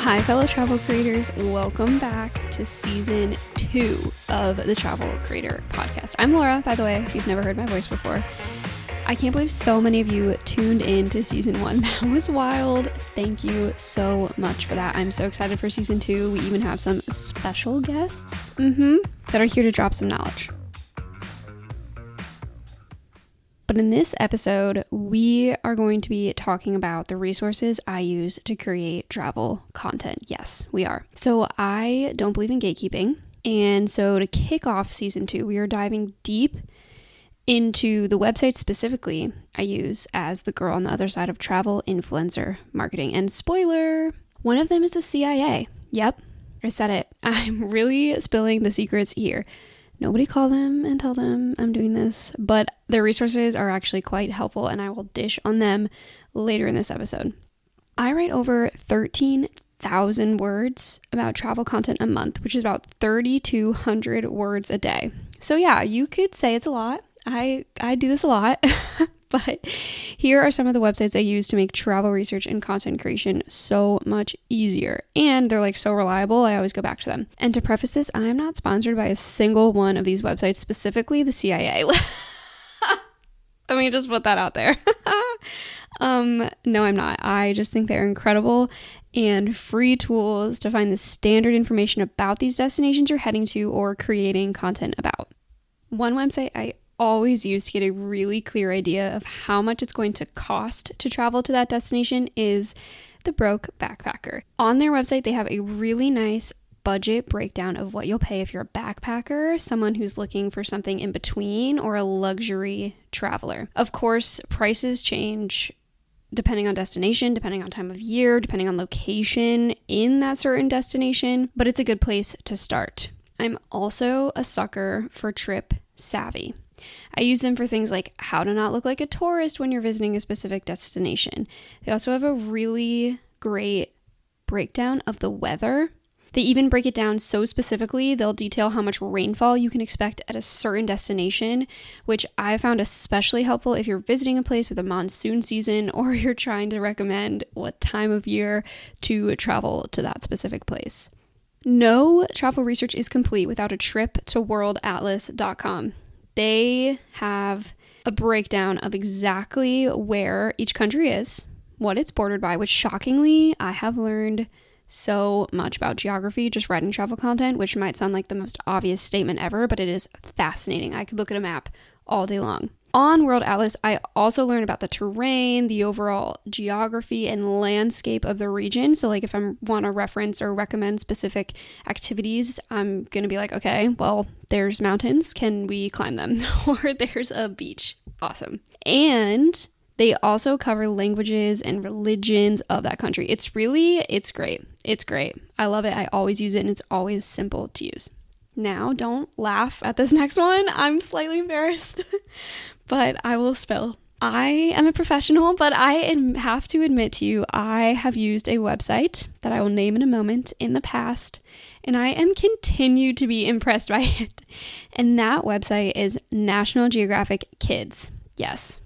Hi, fellow travel creators. Welcome back to season 2 of the Travel Creator Podcast. I'm Laura, by the way, if you've never heard my voice before. I can't believe so many of you tuned in to season 1. That was wild. Thank you so much for that. I'm so excited for season 2. We even have some special guests that are here to drop some knowledge. But in this episode, we are going to be talking about the resources I use to create travel content. Yes, we are. So I don't believe in gatekeeping. And so to kick off season 2, we are diving deep into the website specifically I use as the girl on the other side of travel influencer marketing. And spoiler, one of them is the C.I.A. Yep, I said it. I'm really spilling the secrets here. Nobody call them and tell them I'm doing this, but their resources are actually quite helpful and I will dish on them later in this episode. I write over 13,000 words about travel content a month, which is about 3,200 words a day. So yeah, you could say it's a lot. I do this a lot, but here are some of the websites I use to make travel research and content creation so much easier. And they're like so reliable, I always go back to them. And to preface this, I'm not sponsored by a single one of these websites, specifically the C.I.A. Let me just put that out there. No, I'm not. I just think they're incredible and free tools to find the standard information about these destinations you're heading to or creating content about. One website I always use to get a really clear idea of how much it's going to cost to travel to that destination is the Broke Backpacker. On their website, they have a really nice budget breakdown of what you'll pay if you're a backpacker, someone who's looking for something in between, or a luxury traveler. Of course, prices change depending on destination, depending on time of year, depending on location in that certain destination, but it's a good place to start. I'm also a sucker for Trip Savvy. I use them for things like how to not look like a tourist when you're visiting a specific destination. They also have a really great breakdown of the weather. They even break it down so specifically, they'll detail how much rainfall you can expect at a certain destination, which I found especially helpful if you're visiting a place with a monsoon season or you're trying to recommend what time of year to travel to that specific place. No travel research is complete without a trip to worldatlas.com. They have a breakdown of exactly where each country is, what it's bordered by, which shockingly, I have learned so much about geography just writing travel content, which might sound like the most obvious statement ever, but it is fascinating. I could look at a map all day long. On World Atlas, I also learned about the terrain, the overall geography and landscape of the region. So like if I want to reference or recommend specific activities, I'm going to be like, okay, well, there's mountains. Can we climb them? Or there's a beach. Awesome. And they also cover languages and religions of that country. It's great. It's great. I love it. I always use it and it's always simple to use. Now, don't laugh at this next one. I'm slightly embarrassed, but I will spill. I am a professional, but I have to admit to you, I have used a website that I will name in a moment in the past, and I am continued to be impressed by it. And that website is National Geographic Kids. Yes.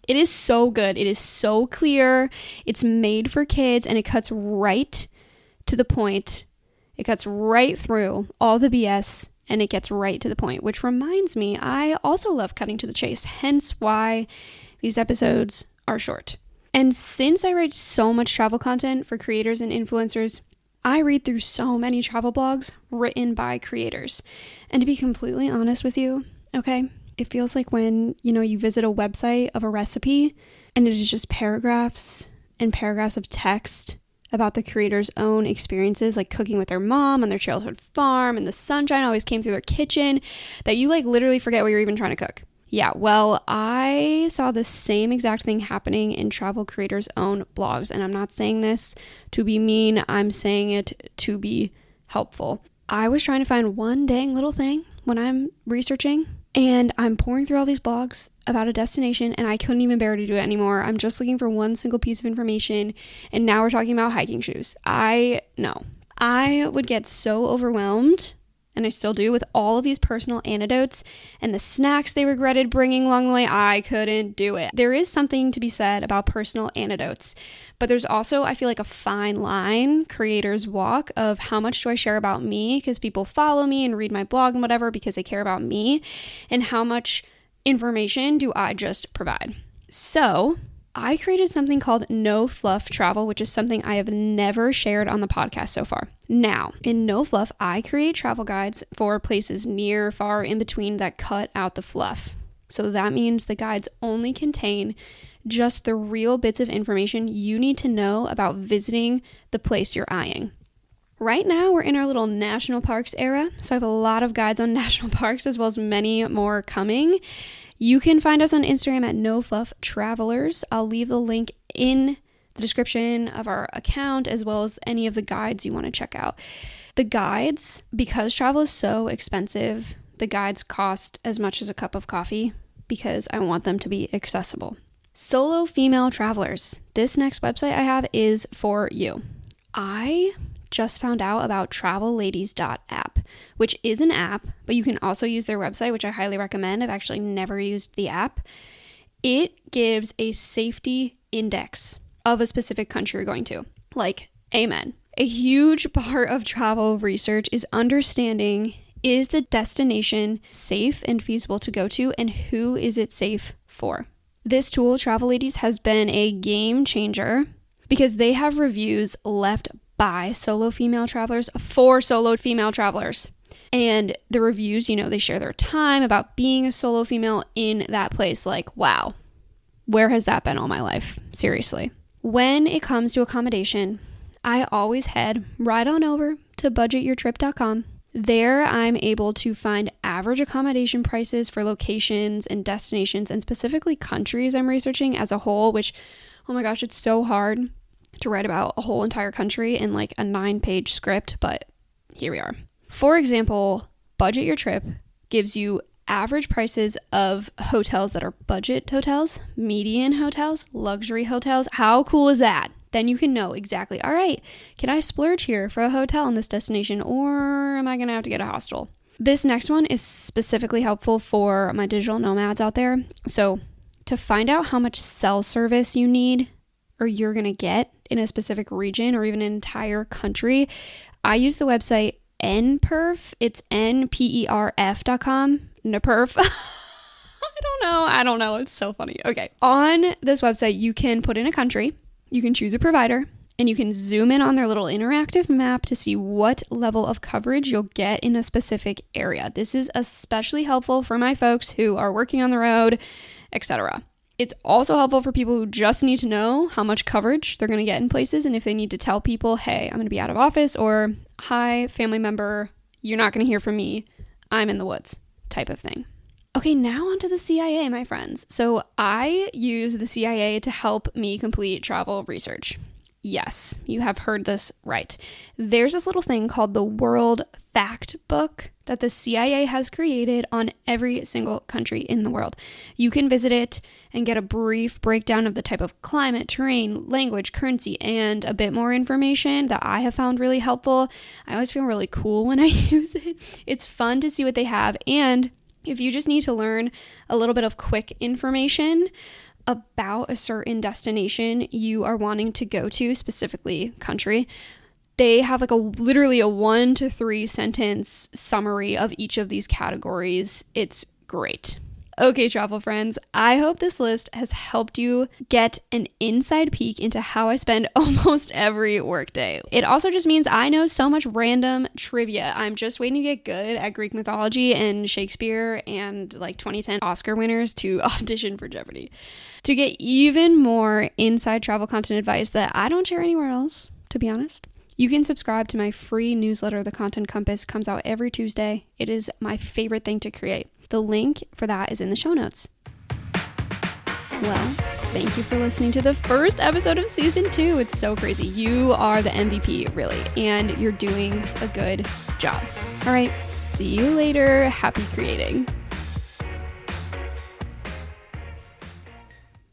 It is so good. It is so clear. It's made for kids, and it cuts right to the point. It cuts right through all the BS and it gets right to the point, which reminds me, I also love cutting to the chase, hence why these episodes are short. And since I write so much travel content for creators and influencers, I read through so many travel blogs written by creators. And to be completely honest with you, okay, it feels like when, you visit a website of a recipe and it is just paragraphs and paragraphs of text about the creator's own experiences, like cooking with their mom on their childhood farm and the sunshine always came through their kitchen, that you literally forget what you're even trying to cook. Yeah, well, I saw the same exact thing happening in travel creators' own blogs, and I'm not saying this to be mean, I'm saying it to be helpful. I was trying to find one dang little thing when I'm researching, and I'm pouring through all these blogs about a destination, and I couldn't even bear to do it anymore. I'm just looking for one single piece of information, and now we're talking about hiking shoes. I would get so overwhelmed and I still do, with all of these personal anecdotes and the snacks they regretted bringing along the way. I couldn't do it. There is something to be said about personal anecdotes, but there's also, I feel like, a fine line creators walk of how much do I share about me because people follow me and read my blog and whatever because they care about me, and how much information do I just provide. So I created something called No Fluff Travel, which is something I have never shared on the podcast so far. Now, in No Fluff, I create travel guides for places near, far, in between that cut out the fluff. So that means the guides only contain just the real bits of information you need to know about visiting the place you're eyeing. Right now, we're in our little national parks era, so I have a lot of guides on national parks as well as many more coming. You can find us on Instagram at No Fluff Travelers. I'll leave the link in the description of our account as well as any of the guides you want to check out. The guides, because travel is so expensive, the guides cost as much as a cup of coffee because I want them to be accessible. Solo female travelers. This next website I have is for you. I just found out about travelladies.app, which is an app, but you can also use their website, which I highly recommend. I've actually never used the app. It gives a safety index of a specific country you're going to. Like, amen. A huge part of travel research is understanding, is the destination safe and feasible to go to, and who is it safe for? This tool, Travel Ladies, has been a game changer because they have reviews left by solo female travelers for solo female travelers. And the reviews, they share their time about being a solo female in that place. Like, wow, where has that been all my life? Seriously. When it comes to accommodation, I always head right on over to budgetyourtrip.com. There, I'm able to find average accommodation prices for locations and destinations, and specifically countries I'm researching as a whole, which, oh my gosh, it's so hard to write about a whole entire country in like a 9-page script, but here we are. For example, Budget Your Trip gives you average prices of hotels that are budget hotels, median hotels, luxury hotels. How cool is that? Then you can know exactly, all right, can I splurge here for a hotel in this destination, or am I going to have to get a hostel? This next one is specifically helpful for my digital nomads out there. So to find out how much cell service you need or you're going to get in a specific region or even an entire country, I use the website NPerf. It's NPERF.com. NPerf. I don't know. It's so funny. Okay. On this website, you can put in a country, you can choose a provider, and you can zoom in on their little interactive map to see what level of coverage you'll get in a specific area. This is especially helpful for my folks who are working on the road, etc. It's also helpful for people who just need to know how much coverage they're going to get in places, and if they need to tell people, hey, I'm going to be out of office, or hi, family member, you're not going to hear from me, I'm in the woods, type of thing. Okay, now onto the C.I.A., my friends. So I use the C.I.A. to help me complete travel research. Yes, you have heard this right. There's this little thing called the World Fact Book that the C.I.A. has created on every single country in the world. You can visit it and get a brief breakdown of the type of climate, terrain, language, currency, and a bit more information that I have found really helpful. I always feel really cool when I use it. It's fun to see what they have, and if you just need to learn a little bit of quick information about a certain destination you are wanting to go to, specifically country, they have like literally a 1 to 3 sentence summary of each of these categories. It's great. Okay, travel friends, I hope this list has helped you get an inside peek into how I spend almost every workday. It also just means I know so much random trivia. I'm just waiting to get good at Greek mythology and Shakespeare and like 2010 Oscar winners to audition for Jeopardy. To get even more inside travel content advice that I don't share anywhere else, to be honest, you can subscribe to my free newsletter, The Content Compass. Comes out every Tuesday. It is my favorite thing to create. The link for that is in the show notes. Well, thank you for listening to the first episode of season 2. It's so crazy. You are the MVP, really, and you're doing a good job. All right, see you later. Happy creating.